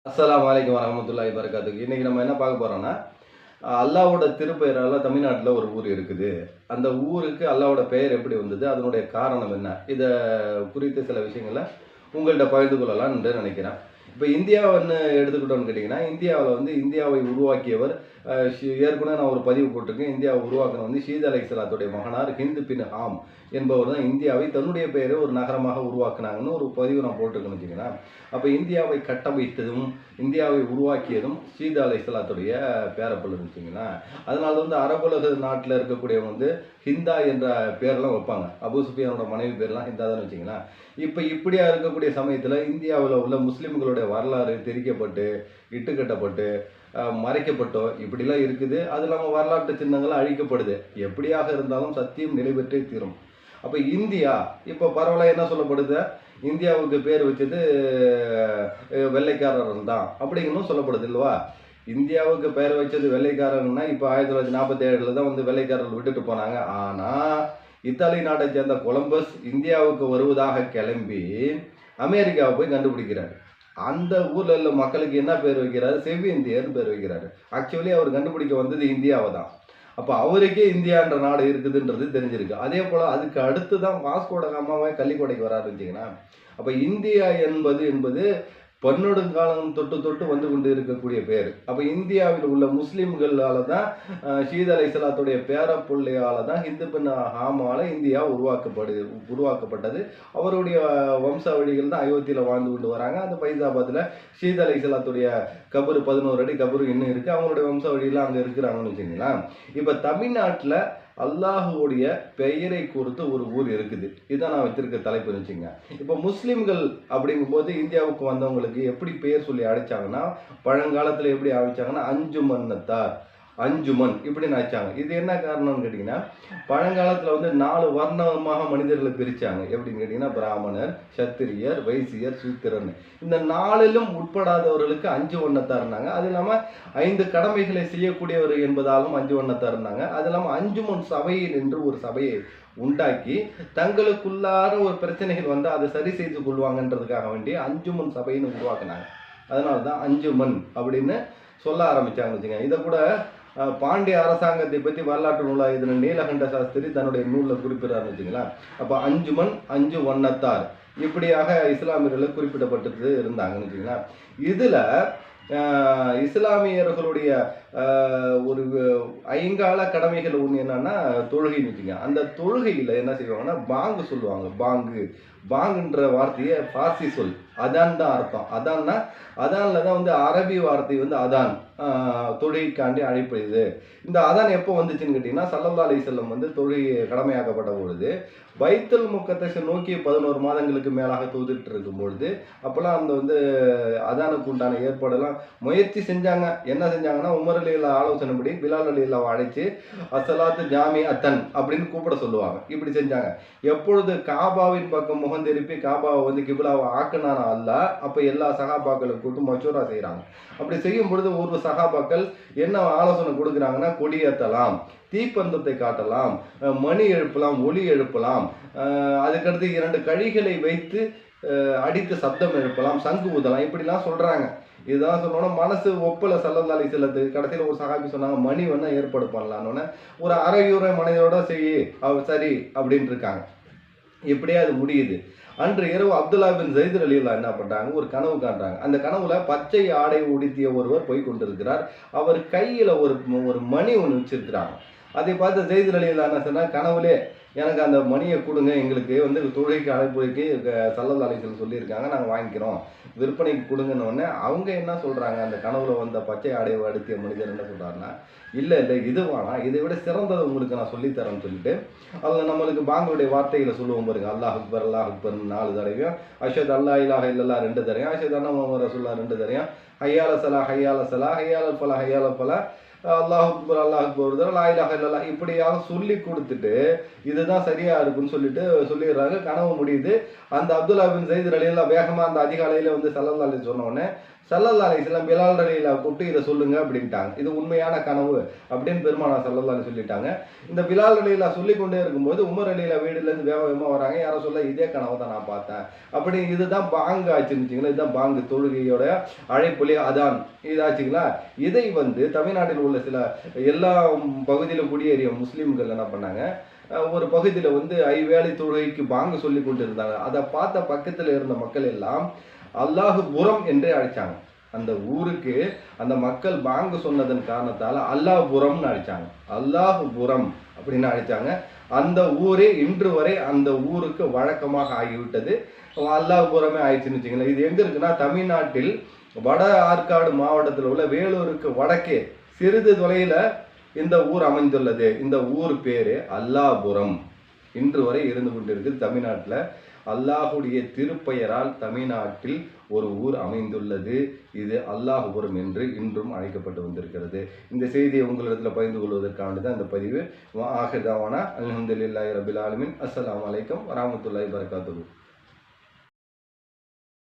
அஸ்ஸலாமு அலைக்கும் வரஹ்மத்துல்லாஹி வபரகாத்துஹு. இன்னைக்கு நம்ம என்ன பார்க்க போறோம்னா, அல்லாஹ்வோட திருப்பெயரால தமிழ்நாட்டுல ஒரு ஊர் இருக்குது. அந்த ஊருக்கு அல்லாஹ்வோட பெயர் எப்படி வந்தது? அதனுடைய காரணம் என்ன? இத குறித்த சில விஷயங்கள உங்கள்ட்ட பகிர்ந்து கொள்ளலாம் என்று நினைக்கிறேன். இப்ப இந்தியாவன்னு எடுத்துக்கிட்டோம்னு கேட்டீங்கன்னா, இந்தியாவுல வந்து இந்தியாவை உருவாக்கியவர் ஏற்கனவே நான் ஒரு பதிவு போட்டிருக்கேன். இந்தியாவை உருவாக்குனவர் வந்து ஷீத் அலைஹிஸ்ஸலாத்துடைய மகனார் ஹிந்த் பின் ஆம் என்பவர் தான் இந்தியாவை தன்னுடைய பெயரை ஒரு நகரமாக உருவாக்குனாங்கன்னு ஒரு பதிவு நான் போட்டிருக்கேன்னு வச்சுக்கங்களேன். அப்ப இந்தியாவை கட்டமைத்ததும், இந்தியாவை உருவாக்கியதும் ஷீத் அலைஹிஸ்ஸலாத்துடைய பேரப்பிள்ளைன்னு வச்சுக்கங்களேன். அதனால வந்து அரபுலக நாட்டுல இருக்கக்கூடியவங்க வந்து ஹிந்தா என்ற பேர்லாம் வைப்பாங்க. அபூ சுஃபியானோட மனைவி பேர்லாம் ஹிந்தா தான்னு வச்சுக்கங்களேன். இப்ப இப்படியா இருக்கக்கூடிய சமயத்துல இந்தியாவுல உள்ள முஸ்லிம்களுடைய வரலாறு திரிக்கப்பட்டு, இட்டுக்கட்டப்பட்டு, மறைக்கப்பட்டோ இப்படிலாம் இருக்குது. அது இல்லாம வரலாற்று சின்னங்கள் அழிக்கப்படுது. எப்படியாக இருந்தாலும் சத்தியம் நிலை பெற்றே தீரும். அப்ப இந்தியா இப்ப பரவலா என்ன சொல்லப்படுது? இந்தியாவுக்கு பேர் வச்சது வெள்ளைக்காரர்கள் தான் அப்படிங்கணும் சொல்லப்படுது இல்லவா? இந்தியாவுக்கு பெயர் வச்சது வெள்ளைக்காரங்கன்னா இப்ப 1947ல தான் வந்து வெள்ளைக்காரர்கள் விட்டுட்டு போனாங்க. ஆனா இத்தாலி நாட்டை சேர்ந்த கொலம்பஸ் இந்தியாவுக்கு வருவதாக கிளம்பி அமெரிக்காவை போய் கண்டுபிடிக்கிறாரு. அந்த ஊர்ல உள்ள மக்களுக்கு என்ன பேர் வைக்கிறாரு? செவ்விந்தியர்னு பேர் வைக்கிறாரு. ஆக்சுவலி அவர் கண்டுபிடிக்க வந்தது இந்தியாவை தான். அப்ப அவருக்கே இந்தியான்ற நாடு இருக்குதுன்றது தெரிஞ்சிருக்கு. அதே போல அதுக்கு அடுத்து தான் வாஸ்கோட காமாவே கள்ளிக்கோட்டைக்கு வராருன்னு வச்சுக்கங்களேன். அப்ப இந்தியா என்பது பன்னெடுங்காலம் தொட்டு தொட்டு வந்து கொண்டு இருக்கக்கூடிய பேர். அப்ப இந்தியாவில் உள்ள முஸ்லிம்களால தான் ஷீத் அலைஹிஸ்ஸலாத்துடைய பேரப்புள்ளையால தான் ஹிந்து பின் ஹாமால இந்தியா உருவாக்கப்பட்டது. அவருடைய வம்சாவழிகள் தான் அயோத்தியில வாழ்ந்து கொண்டு வராங்க. அந்த ஃபைசாபாத்ல ஷீத் அலைஹிஸ்ஸலாத்துடைய கபரு 11 அடி கபரு இன்னும் இருக்கு. அவங்களுடைய வம்சாவழியெல்லாம் அங்க இருக்கிறாங்கன்னு வச்சுங்களேன். இப்ப தமிழ்நாட்டுல அல்லாஹுடைய பெயரை குறித்து ஒரு ஊர் இருக்குது. இதான் நான் வச்சிருக்க தலைப்பு வச்சுங்க. இப்போ முஸ்லிம்கள் அப்படிங்கும்போது இந்தியாவுக்கு வந்தவங்களுக்கு எப்படி பெயர் சொல்லி அழைச்சாங்கன்னா, பழங்காலத்துல எப்படி அழைச்சாங்கன்னா அஞ்சுமன்னத்தார், அஞ்சுமன் இப்படின்னு அழைச்சாங்க. இது என்ன காரணம்னு கேட்டீங்கன்னா, பழங்காலத்துல வந்து 4 வர்ணமாக மனிதர்களை பிரிச்சாங்க. எப்படின்னு கேட்டீங்கன்னா, பிராமணர், சத்திரியர், வைசியர், சூத்திரன். இந்த 4லும் உட்படாதவர்களுக்கு 5 வண்ணத்தார்னாங்க. அது இல்லாம 5 கடமைகளை செய்யக்கூடியவர் என்பதாலும் 5 வண்ணத்தார்னாங்க. அது இல்லாம அஞ்சுமன் சபை என்று ஒரு சபையை உண்டாக்கி தங்களுக்குள்ளார ஒரு பிரச்சனைகள் வந்தா அதை சரி செய்து கொள்வாங்கன்றதுக்காக வேண்டி அஞ்சுமன் சபைன்னு உருவாக்குனாங்க. அதனால தான் அஞ்சுமன் அப்படின்னு சொல்ல ஆரம்பிச்சாங்கன்னு வச்சுக்கோங்க. இதை கூட பாண்டிய அரசாங்கத்தை பற்றி வரலாற்று நூலாக எழுதின நீலகண்ட சாஸ்திரி தன்னுடைய நூலில் குறிப்பிடாருன்னு வச்சுங்களேன். அப்போ அஞ்சுமன், 5 வண்ணத்தார் இப்படியாக இஸ்லாமியர்கள் குறிப்பிடப்பட்டது இருந்தாங்கன்னு வச்சுங்களேன். இதுல இஸ்லாமியர்களுடைய ஒரு ஐங்கால கடமைகள் ஒன்று என்னன்னா தொழுகைன்னு வச்சுங்க. அந்த தொழுகையில் என்ன செய்வாங்கன்னா பாங்கு சொல்லுவாங்க. பாங்குன்ற வார்த்தையை பார்சி சொல் அதான் தான் அர்த்தம். அதான்னா அதான்ல தான் வந்து அரபி வார்த்தை வந்து அதான் தொழுகைக்காண்டி அழைப்பது. இந்த அதான் எப்போ வந்துச்சுன்னு கேட்டிங்கன்னா, ஸல்லல்லாஹு அலைஹி வஸல்லம் வந்து தொழுகை கடமையாக்கப்பட்ட பொழுது பைத்துல் முக்கத்தஸை நோக்கி 11 மாதங்களுக்கு மேலாக தொழுதுட்டு இருக்கும் பொழுது அப்போல்லாம் அந்த வந்து அதானுக்கு உண்டான ஏற்பாடெல்லாம் முயற்சி செஞ்சாங்க. என்ன செஞ்சாங்கன்னா, உமர் அலியுல்லா ஆலோசனைப்படி பிலால் அலியுல்லாவை அழைச்சு அஸ்ஸலாத்து ஜாமி அத்தன் அப்படின்னு கூப்பிட சொல்லுவாங்க. இப்படி செஞ்சாங்க. எப்பொழுது காபாவின் பக்கம் முகம் திருப்பி காபாவை வந்து கிபிலாவை ஆக்குனானா அல்லாஹ், அப்போ எல்லா சகாபாக்களும் கூப்பிட்டு மஷூரா செய்கிறாங்க. அப்படி செய்யும் பொழுது ஒரு சகாபாக்கள் என்ன ஆலோசனை கொடுக்குறாங்கன்னா, கொடியேற்றலாம், தீப்பந்தத்தை காட்டலாம், மணி எழுப்பலாம், ஒலி எழுப்பலாம், அதுக்கடுத்து 2 கழிகளை வைத்து அடித்து சப்தம் எழுப்பலாம், சங்கு ஊதலாம், இப்படிலாம் சொல்றாங்க. இதுதான் சொன்னோன்னா மனசு ஒப்பல ஸல்லல்லாஹு அலைஹி வஸல்லத்துக்கு. கடைசியில் ஒரு சஹாபி சொன்னாங்க, மணி வேணா ஏற்பாடு பண்ணலான்னு. ஒரு அரையுறை மனைவியோட சரி அப்படின்னு இருக்காங்க. இப்படியே அது முடியுது. அன்று இரவு அப்துல்லா பின் ஜைத் ரலியல்லாஹு என்ன பண்றாங்க, ஒரு கனவு காண்றாங்க. அந்த கனவுல பச்சை ஆடை உடுத்திய ஒருவர் போய் கொண்டிருக்கிறார். அவர் கையில ஒரு மணி ஒன்று வச்சிருக்கிறாங்க. அதை பார்த்து ஜெயித் ரலியல்லாஹு என்ன சொன்னா, கனவுலே எனக்கு அந்த மணியை கொடுங்க, எங்களுக்கு வந்து தொழுகைக்கு அழைப்புக்கு ஸல்லல்லாஹு அலைஹி வஸல்லம் சொல்லியிருக்காங்க, நாங்கள் வாங்கிக்கிறோம், விற்பனைக்கு கொடுங்கன்னு உடனே அவங்க என்ன சொல்றாங்க, அந்த கனவுல வந்த பச்சை ஆடையை அடுத்திய மனிதர் என்ன சொல்றாருன்னா, இல்லை இது வேணாம், இதை விட சிறந்ததை உங்களுக்கு நான் சொல்லித்தரேன்னு சொல்லிட்டு அதில் நம்மளுக்கு பாங்களுடைய வார்த்தைகளை சொல்லுவோம் பாருங்க. அல்லாஹ் அக்பர் அல்லாஹ் அக்பர்னு 4 தடவையும், அஷ்ஹது அல்லா இலாஹ இல்லல்லாஹ் 2 தடவையும், அஷ்ஹது அன்ன முஹம்மது ரசூலுல்லாஹ் 2 தடவையும், ஹய்யால ஸலாஹ் ஹய்யால ஸலாஹ் ஹய்யால ஃபலாஹ் ஹய்யால ஃபலாஹ் அல்லாஹ் அக்பர் ஒரு தடவை லா இலாஹ இல்லல்லாஹ் இப்படியாக சொல்லி கொடுத்துட்டு இதுதான் சரியா இருக்குன்னு சொல்லிட்டு சொல்லிடுறாங்க. கனவு முடியுது. அந்த அப்துல்லா பின் ஜைத் ரலியல்லாஹு வேகமா அந்த அதிகாலையில வந்து ஸல்லல்லாஹு அலைஹி சொன்ன உடனே ஸல்லல்லாஹு அலைஹி வஸல்லம் பிலால் ரலியல்லாஹு கூப்பிட்டு இதை சொல்லுங்க அப்படின்ட்டாங்க. இது உண்மையான கனவு அப்படின்னு பெருமானார் ஸல்லல்லாஹு அலைஹி சொல்லிட்டாங்க. இந்த பிலால் ரலியல்லாஹு சொல்லிக் கொண்டே இருக்கும்போது உமர் ரலியல்லாஹு வீடுலேருந்து வேக வேகமாக வராங்க. யாரோ சொல்ல இதே கனவை தான் நான் பார்த்தேன் அப்படி. இதுதான் பாங்கு ஆச்சுன்னு, இதுதான் பாங்கு தொழுகையோட அழைப்புலி அதான் இதாச்சுங்களா. இதை தமிழ்நாட்டில் உள்ள சில எல்லா பகுதியிலும் குடியேறிய முஸ்லீம்கள் என்ன பண்ணாங்க, ஒரு பகுதியில் ஐவேளை தொழுகைக்கு பாங்கு சொல்லி கொண்டு இருந்தாங்க. அதை பார்த்த பக்கத்தில் இருந்த மக்கள் எல்லாம் அல்லாஹுபுரம் என்றே அழைச்சாங்க. அந்த ஊருக்கு அந்த மக்கள் பாங்கு சொன்னதன் காரணத்தால் அல்லாஹுபுரம்னு அழைச்சாங்க. அல்லாஹுபுரம் அப்படின்னு அழைச்சாங்க. அந்த ஊரே இன்று வரை அந்த ஊருக்கு வழக்கமாக ஆகிவிட்டது. அல்லாஹுபுரமே ஆயிடுச்சுன்னு வச்சுங்களேன். இது எங்க இருக்குன்னா தமிழ்நாட்டில் வட ஆற்காடு மாவட்டத்தில் உள்ள வேலூருக்கு வடக்கே சிறிது தொலைவில் இந்த ஊர் அமைந்துள்ளது. இந்த ஊர் பேரு அல்லாஹுபுரம் இன்று வரை இருந்து கொண்டிருக்கு. தமிழ்நாட்டில் அல்லாஹுடைய திருப்பெயரால் தமிழ்நாட்டில் ஒரு ஊர் அமைந்துள்ளது. இது அல்லாஹுபுரம் என்று இன்றும் அழைக்கப்பட்டு வந்திருக்கிறது. இந்த செய்தியை உங்களிடத்தில் பகிர்ந்து கொள்வதற்கான தான் இந்த பதிவு. ஆஹிர் தாவானா அல்ஹம்துலில்லாஹி ரபில் ஆலமீன். அஸ்ஸலாமு அலைக்கும் வரஹ்மத்துல்லாஹி வபரகாத்துஹு.